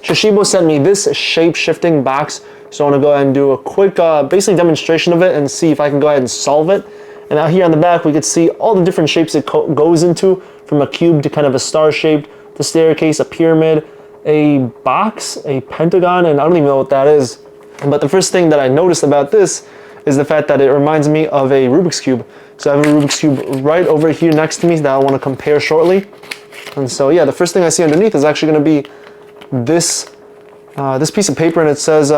SHASHIBO sent me this shape shifting box, so I want to go ahead and do a quick basically demonstration of it and see if I can go ahead and solve it. And out here on the back we could see all the different shapes it goes into, from a cube to kind of a star shaped, the staircase, a pyramid, a box, a pentagon, and I don't even know what that is. But the first thing that I noticed about this is the fact that it reminds me of a Rubik's Cube. So I have a Rubik's Cube right over here next to me that I want to compare shortly. And so yeah, the first thing I see underneath is actually going to be this this piece of paper, and it says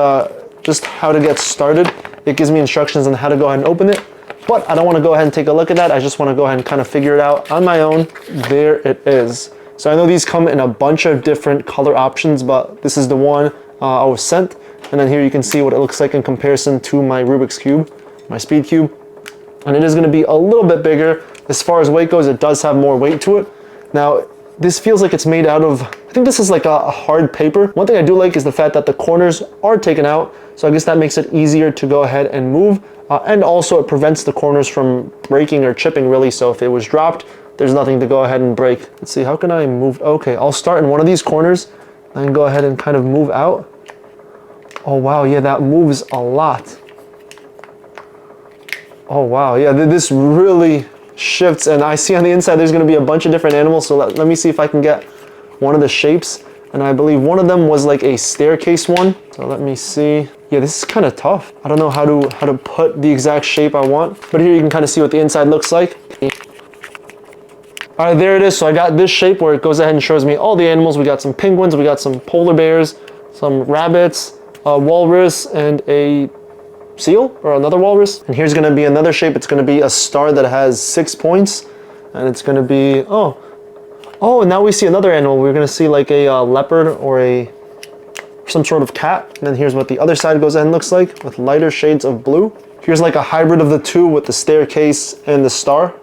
just how to get started. It gives me instructions on how to go ahead and open it, but I don't want to go ahead and take a look at that. I just want to go ahead and kind of figure it out on my own. There it is. So I know these come in a bunch of different color options, but this is the one I was sent. And then here you can see what it looks like in comparison to my Rubik's Cube, my Speed Cube. And it is going to be a little bit bigger. As far as weight goes, it does have more weight to it. Now, this feels like it's made out of, I think this is like a hard paper. One thing I do like is the fact that the corners are taken out. So I guess that makes it easier to go ahead and move. And also it prevents the corners from breaking or chipping really. So if it was dropped, there's nothing to go ahead and break. Let's see, how can I move? Okay, I'll start in one of these corners and go ahead and kind of move out. Oh wow, yeah, that moves a lot. Oh wow, yeah, this really shifts, and I see on the inside there's going to be a bunch of different animals, so let me see if I can get one of the shapes. And I believe one of them was like a staircase one, so let me see. Yeah, this is kind of tough. I don't know how to put the exact shape I want, but here you can kind of see what the inside looks like. All right, there it is. So I got this shape where it goes ahead and shows me all the animals. We got some penguins, we got some polar bears, some rabbits, a walrus, and a seal or another walrus. And here's going to be another shape. It's going to be a star that has 6 points, and it's going to be and now we see another animal. We're going to see like a leopard or some sort of cat. And then here's what the other side goes and looks like with lighter shades of blue. Here's like a hybrid of the two with the staircase and the star.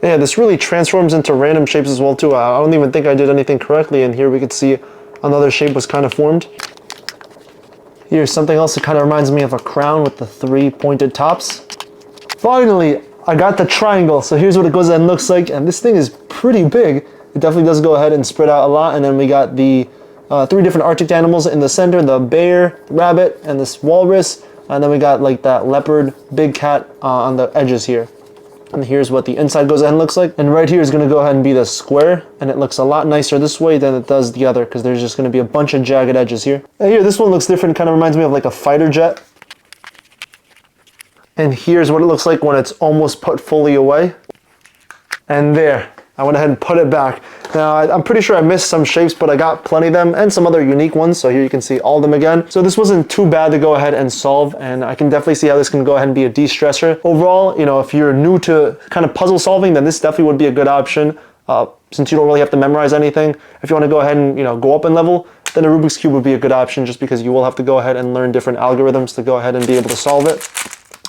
Yeah, this really transforms into random shapes as well too. I don't even think I did anything correctly. And here we could see another shape was kind of formed. Here's something else that kind of reminds me of a crown with the 3 pointed tops. Finally, I got the triangle. So here's what it goes and looks like. And this thing is pretty big. It definitely does go ahead and spread out a lot. And then we got the 3 different Arctic animals in the center, the bear, rabbit, and this walrus. And then we got like that leopard, big cat on the edges here. And here's what the inside goes and looks like. And right here is going to go ahead and be the square. And it looks a lot nicer this way than it does the other, because there's just going to be a bunch of jagged edges here. And here, this one looks different. Kind of reminds me of like a fighter jet. And here's what it looks like when it's almost put fully away. And there, I went ahead and put it back. Now, I'm pretty sure I missed some shapes, but I got plenty of them and some other unique ones. So here you can see all of them again. So this wasn't too bad to go ahead and solve, and I can definitely see how this can go ahead and be a de-stressor. Overall, you know, if you're new to kind of puzzle solving, then this definitely would be a good option. Since you don't really have to memorize anything. If you want to go ahead and, you know, go up in level, then a Rubik's Cube would be a good option, just because you will have to go ahead and learn different algorithms to go ahead and be able to solve it.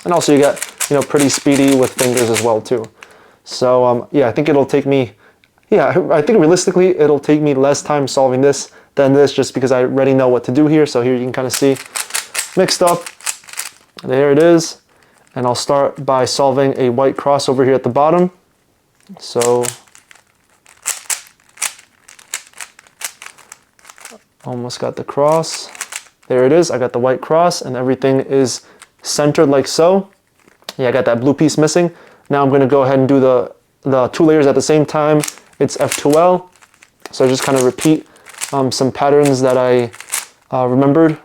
And also you get, you know, pretty speedy with fingers as well too. So yeah, I think it'll take me, I think realistically it'll take me less time solving this than this, just because I already know what to do here. So here you can kind of see mixed up. There it is. And I'll start by solving a white cross over here at the bottom. So almost got the cross. There it is. I got the white cross and everything is centered like so. Yeah, I got that blue piece missing. Now I'm going to go ahead and do the 2 layers at the same time. It's F2L. So I just kind of repeat some patterns that I remembered.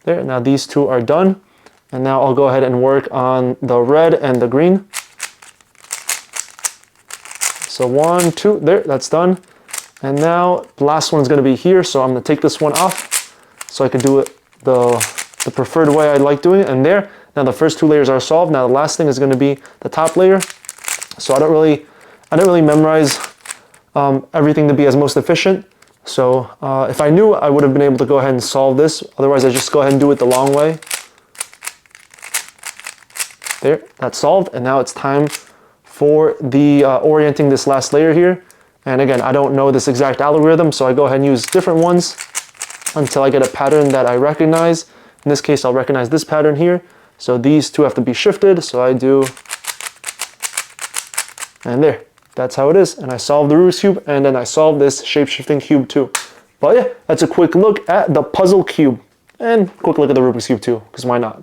There, now these 2 are done. And now I'll go ahead and work on the red and the green. So 1, 2, there, that's done. And now the last one's going to be here. So I'm going to take this one off so I can do it the preferred way I like doing it. And there, now the first 2 layers are solved. Now the last thing is going to be the top layer. So I didn't really memorize everything to be as most efficient. So if I knew, I would have been able to go ahead and solve this. Otherwise, I just go ahead and do it the long way. There, that's solved. And now it's time for the orienting this last layer here. And again, I don't know this exact algorithm, so I go ahead and use different ones until I get a pattern that I recognize. In this case, I'll recognize this pattern here. So these 2 have to be shifted. So I do, and there. that's how it is. And I solved the Rubik's Cube, and then I solved this shape-shifting cube too. But yeah, that's a quick look at the puzzle cube. And quick look at the Rubik's Cube too, because why not?